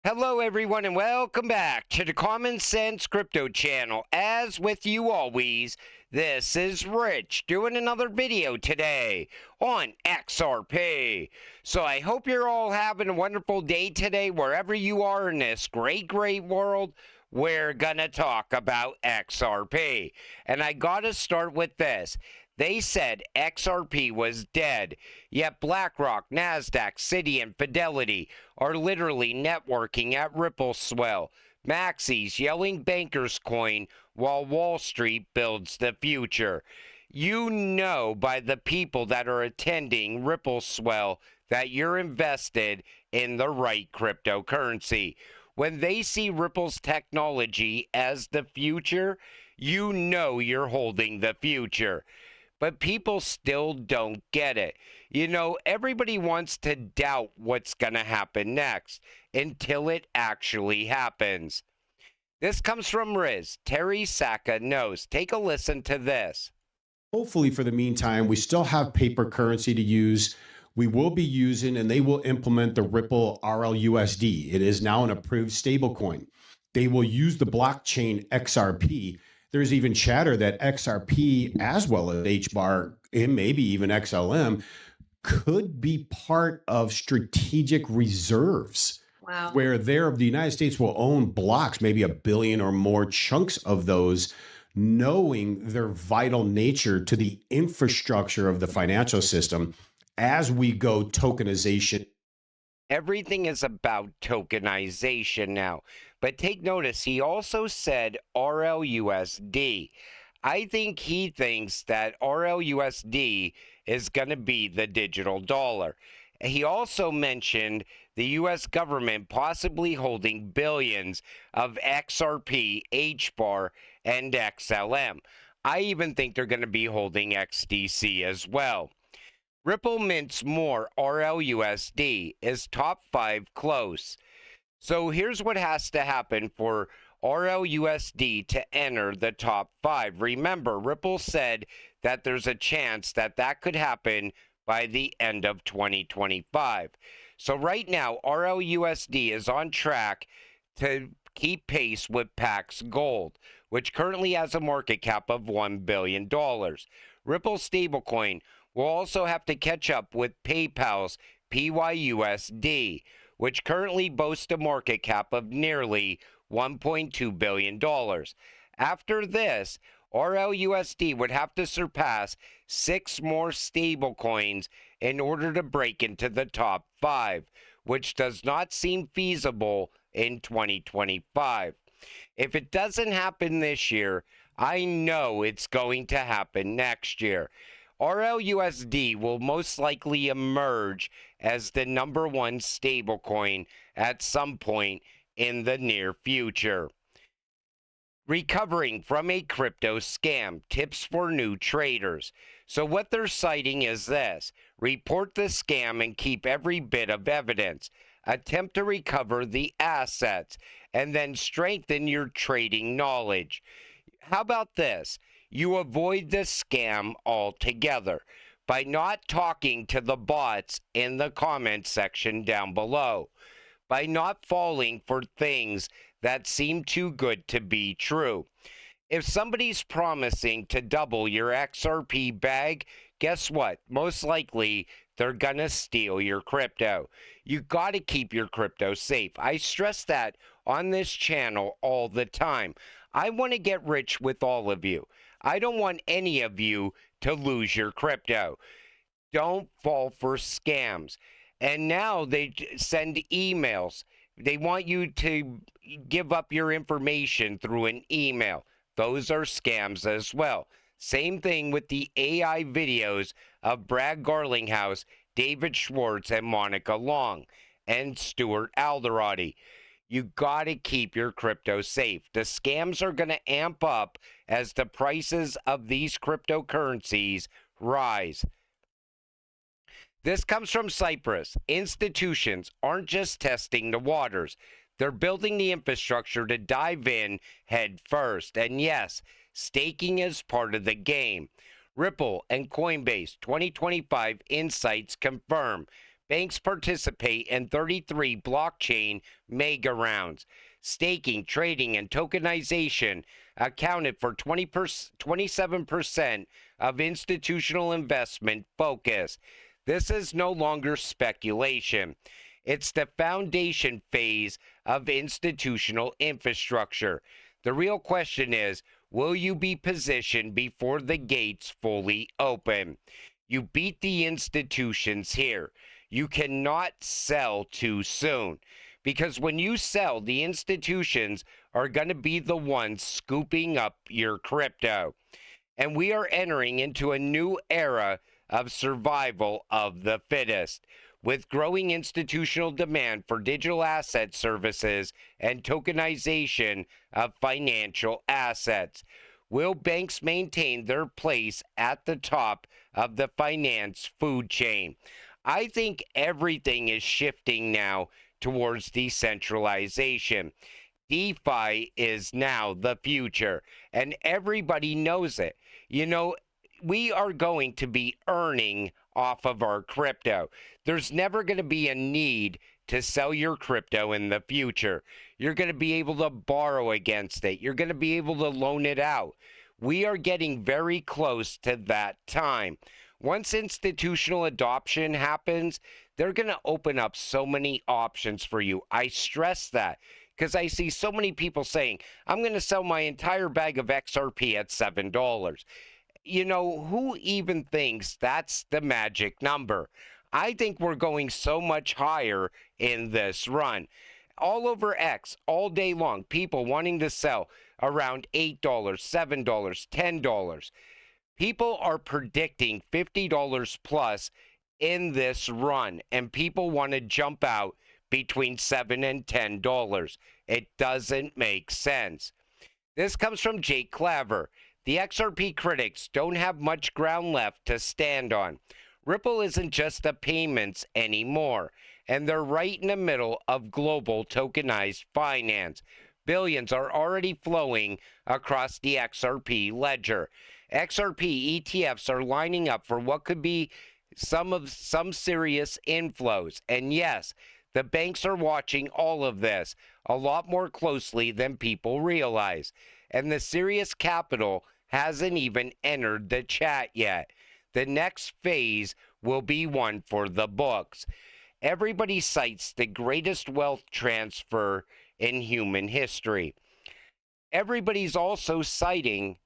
Hello, everyone, and welcome back to the Common Sense Crypto channel. As with you always, this is Rich doing another video today on XRP. So I hope you're all having a wonderful day today, wherever you are in this great world. We're gonna talk about XRP. And I gotta start with this. They said XRP was dead, yet BlackRock, Nasdaq, Citi, and Fidelity are literally networking at Ripple swell. Maxis yelling bankers coin while Wall Street builds the future. You know by the people that are attending Ripple swell that you're invested in the right cryptocurrency. When they see Ripple's technology as the future, you know you're holding the future. But people still don't get it. You know, everybody wants to doubt what's going to happen next until it actually happens. This comes from Riz. Terry Saka knows. Take a listen to this. Hopefully, for the meantime, we still have paper currency to use. We will be using, and they will implement the Ripple RLUSD. It is now an approved stablecoin. They will use the blockchain XRP. There's even chatter that XRP, as well as HBAR, and maybe even XLM, could be part of strategic reserves. Wow. Where the United States will own blocks, maybe 1 billion or more chunks of those, knowing their vital nature to the infrastructure of the financial system as we go tokenization. Everything is about tokenization now. But take notice, he also said RLUSD. I think he thinks that RLUSD is going to be the digital dollar. He also mentioned the U.S. government possibly holding billions of XRP, HBAR, and XLM. I even think they're going to be holding XDC as well. Ripple mints more RLUSD. Is top 5 close? So here's what has to happen for RLUSD to enter the top 5. Remember, Ripple said that there's a chance that that could happen by the end of 2025. So right now, RLUSD is on track to keep pace with Pax Gold, which currently has a market cap of $1 billion. Ripple stablecoin will also have to catch up with PayPal's PYUSD, which currently boasts a market cap of nearly $1.2 billion. After this, RLUSD would have to surpass 6 more stablecoins in order to break into the top 5, which does not seem feasible in 2025. If it doesn't happen this year, I know it's going to happen next year. RLUSD will most likely emerge as the #1 stablecoin at some point in the near future. Recovering from a crypto scam, tips for new traders. So what they're citing is this: report the scam and keep every bit of evidence. Attempt to recover the assets and then strengthen your trading knowledge. How about this? You avoid the scam altogether by not talking to the bots in the comment section down below, by not falling for things that seem too good to be true. If somebody's promising to double your XRP bag, guess what? Most likely they're gonna steal your crypto. You gotta keep your crypto safe. I stress that on this channel all the time. I want to get rich with all of you. I don't want any of you to lose your crypto. Don't fall for scams. And now they send emails. They want you to give up your information through an email. Those are scams as well. Same thing with the AI videos of Brad Garlinghouse, David Schwartz, and Monica Long, and Stuart Alderati. You got to keep your crypto safe. The scams are going to amp up as the prices of these cryptocurrencies rise. This comes from Cyprus. Institutions aren't just testing the waters. They're building the infrastructure to dive in head first. And yes, staking is part of the game. Ripple and Coinbase 2025 insights confirm Banks participate in 33 blockchain mega rounds. Staking, trading, and tokenization accounted for 27% of institutional investment focus. This is no longer speculation. It's the foundation phase of institutional infrastructure. The real question is, will you be positioned before the gates fully open? You beat the institutions here. You cannot sell too soon, because when you sell, the institutions are going to be the ones scooping up your crypto. And we are entering into a new era of survival of the fittest, with growing institutional demand for digital asset services and tokenization of financial assets. Will banks maintain their place at the top of the finance food chain? I think everything is shifting now towards decentralization. DeFi is now the future, and everybody knows it. You know, we are going to be earning off of our crypto. There's never going to be a need to sell your crypto in the future. You're going to be able to borrow against it. You're going to be able to loan it out. We are getting very close to that time. Once institutional adoption happens, they're going to open up so many options for you. I stress that because I see so many people saying, I'm going to sell my entire bag of XRP at $7. You know, who even thinks that's the magic number? I think we're going so much higher in this run. All over X, all day long, people wanting to sell around $8, $7, $10. People are predicting $50 plus in this run, and people want to jump out between $7 and $10. It doesn't make sense. This comes from Jake Claver. The XRP critics don't have much ground left to stand on. Ripple isn't just a payments anymore, and they're right in the middle of global tokenized finance. Billions are already flowing across the XRP ledger. XRP ETFs are lining up for what could be some serious inflows. And yes, the banks are watching all of this a lot more closely than people realize. And the serious capital hasn't even entered the chat yet. The next phase will be one for the books. Everybody cites the greatest wealth transfer in human history. Everybody's also citing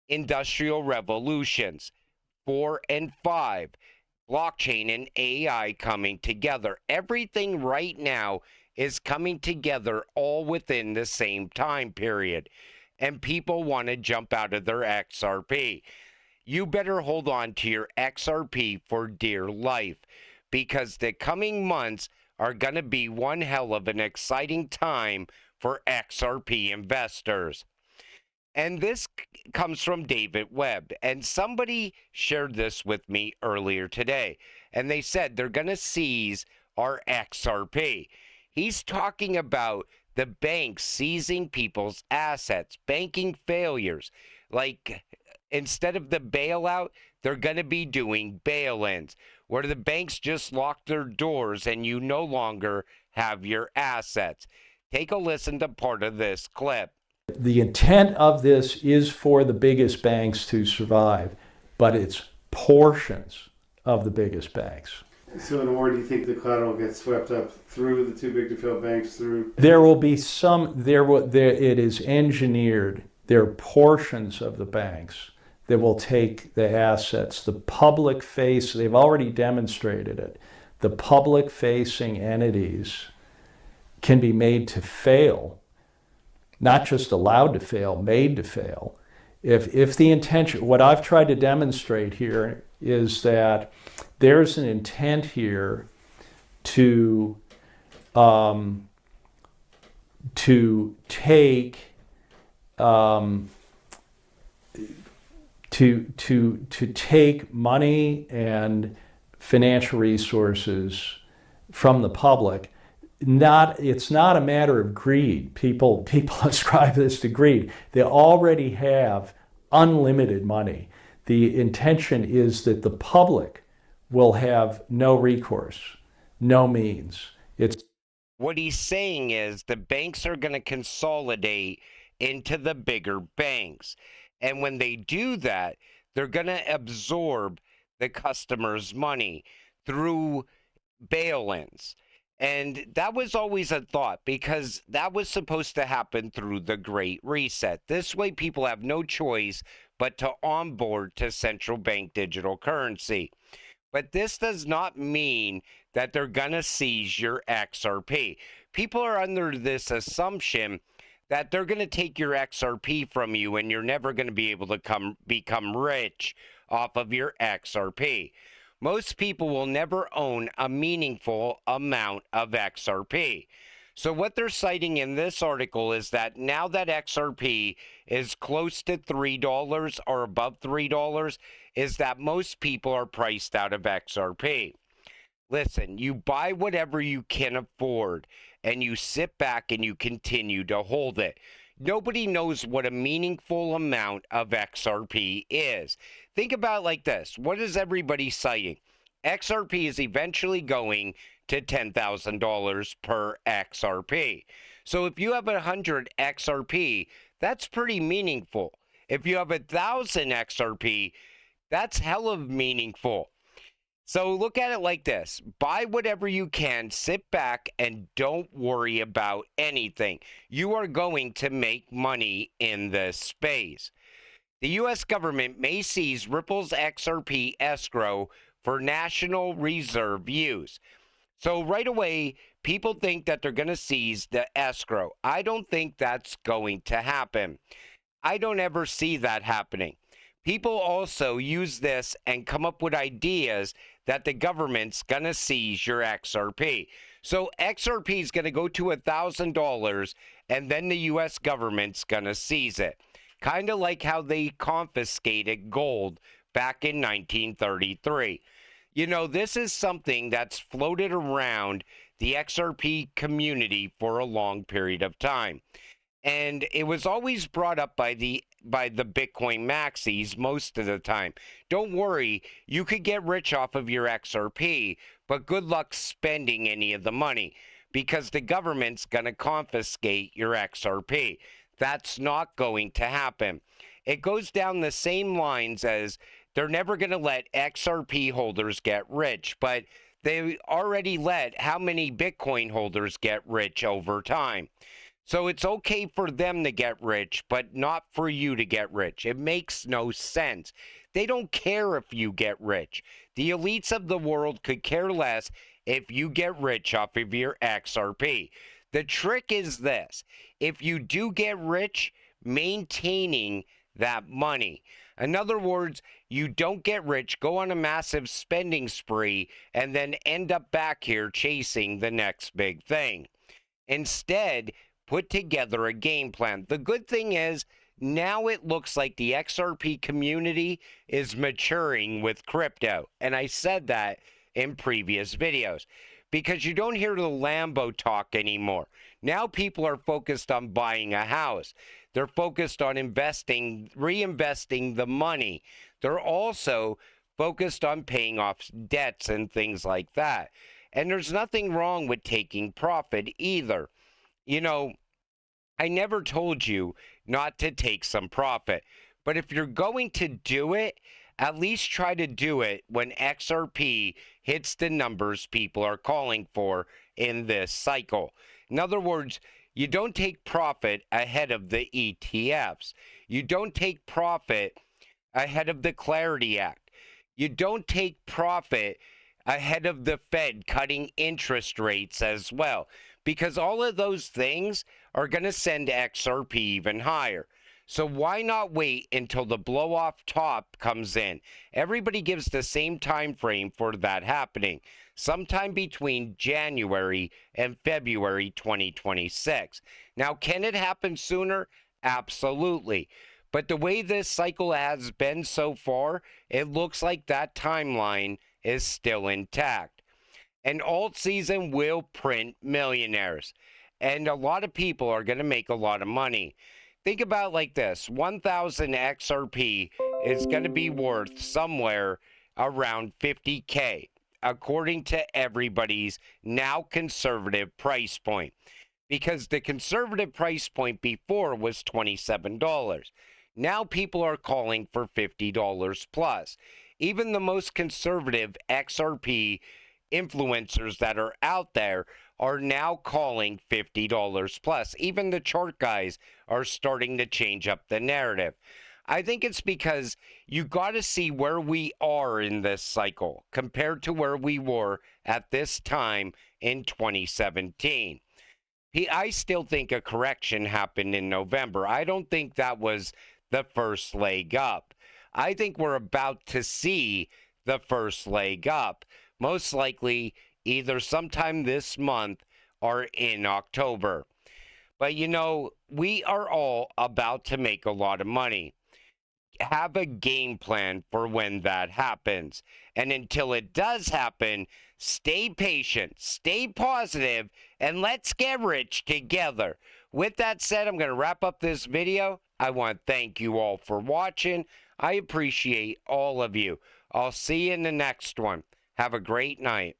industrial revolutions 4 and 5, blockchain and AI coming together. Everything right now is coming together all within the same time period, and people want to jump out of their XRP. You better hold on to your XRP for dear life, because the coming months are going to be one hell of an exciting time for XRP investors. And this comes from David Webb, and somebody shared this with me earlier today, and they said they're going to seize our XRP. He's talking about the banks seizing people's assets, banking failures. Like, instead of the bailout, they're going to be doing bail-ins, where the banks just lock their doors and you no longer have your assets. Take a listen to part of this clip. The intent of this is for the biggest banks to survive, but it's portions of the biggest banks. So in order, do you think the collateral gets swept up through the too big to fail banks through? There will be some, it is engineered. There are portions of the banks that will take the assets. The public face, they've already demonstrated it. The public facing entities can be made to fail, not just allowed to fail, made to fail. If the intention, what I've tried to demonstrate here is that there's an intent here to take to take money and financial resources from the public. It's not a matter of greed. People ascribe this to greed. They already have unlimited money. The intention is that the public will have no recourse. no means. It's What he's saying is the banks are going to consolidate into the bigger banks. And when they do that, they're going to absorb the customer's money through bail-ins. And that was always a thought because that was supposed to happen through the Great Reset. This way, people have no choice but to onboard to central bank digital currency. But this does not mean that they're going to seize your XRP. People are under this assumption that they're going to take your XRP from you and you're never going to be able to become rich off of your XRP. Most people will never own a meaningful amount of XRP. So what they're citing in this article is that now that XRP is close to $3 or above $3, is that most people are priced out of XRP. Listen, you buy whatever you can afford and you sit back and you continue to hold it. Nobody knows what a meaningful amount of XRP is. Think about it like this. What is everybody citing? XRP is eventually going to $10,000 per XRP. So if you have 100 XRP, that's pretty meaningful. If you have 1,000 XRP, that's hella meaningful. So look at it like this. Buy whatever you can, sit back, and don't worry about anything. You are going to make money in this space. The U.S. government may seize Ripple's XRP escrow for national reserve use. So right away, people think that they're going to seize the escrow. I don't think that's going to happen. I don't ever see that happening. People also use this and come up with ideas that the government's going to seize your XRP. So XRP is going to go to $1,000 and then the U.S. government's going to seize it. Kind of like how they confiscated gold back in 1933. You know, this is something that's floated around the XRP community for a long period of time. And it was always brought up by the Bitcoin maxis most of the time. Don't worry, you could get rich off of your XRP, but good luck spending any of the money because the government's going to confiscate your XRP. That's not going to happen. It goes down the same lines as they're never going to let XRP holders get rich, but they already let how many Bitcoin holders get rich over time. So it's okay for them to get rich, but not for you to get rich. It makes no sense. They don't care if you get rich. The elites of the world could care less if you get rich off of your XRP. The trick is this. If you do get rich, maintaining that money. In other words, you don't get rich, go on a massive spending spree, and then end up back here chasing the next big thing. Instead, put together a game plan. The good thing is, now it looks like the XRP community is maturing with crypto. And I said that in previous videos. Because you don't hear the Lambo talk anymore. Now people are focused on buying a house. They're focused on investing, reinvesting the money. They're also focused on paying off debts and things like that. And there's nothing wrong with taking profit either. You know, I never told you not to take some profit. But if you're going to do it, at least try to do it when XRP hits the numbers people are calling for in this cycle. In other words, you don't take profit ahead of the ETFs. You don't take profit ahead of the Clarity Act. You don't take profit ahead of the Fed cutting interest rates as well, because all of those things are going to send XRP even higher. So why not wait until the blow off top comes in? Everybody gives the same time frame for that happening, sometime between January and February 2026. Now, can it happen sooner? Absolutely. But the way this cycle has been so far, it looks like that timeline is still intact. And Altseason will print millionaires. And a lot of people are going to make a lot of money. Think about it like this. 1,000 XRP is going to be worth somewhere around 50K. according to everybody's now conservative price point. Because the conservative price point before was $27. Now people are calling for $50 plus. Even the most conservative XRP influencers that are out there are now calling $50 plus. Even the chart guys are starting to change up the narrative. I think it's because you got to see where we are in this cycle compared to where we were at this time in 2017. I still think a correction happened in November. I don't think that was the first leg up. I think we're about to see the first leg up. Most likely either sometime this month or in October. But you know, we are all about to make a lot of money. Have a game plan for when that happens. And until it does happen, stay patient, stay positive, and let's get rich together. With that said, I'm going to wrap up this video. I want to thank you all for watching. I appreciate all of you. I'll see you in the next one. Have a great night.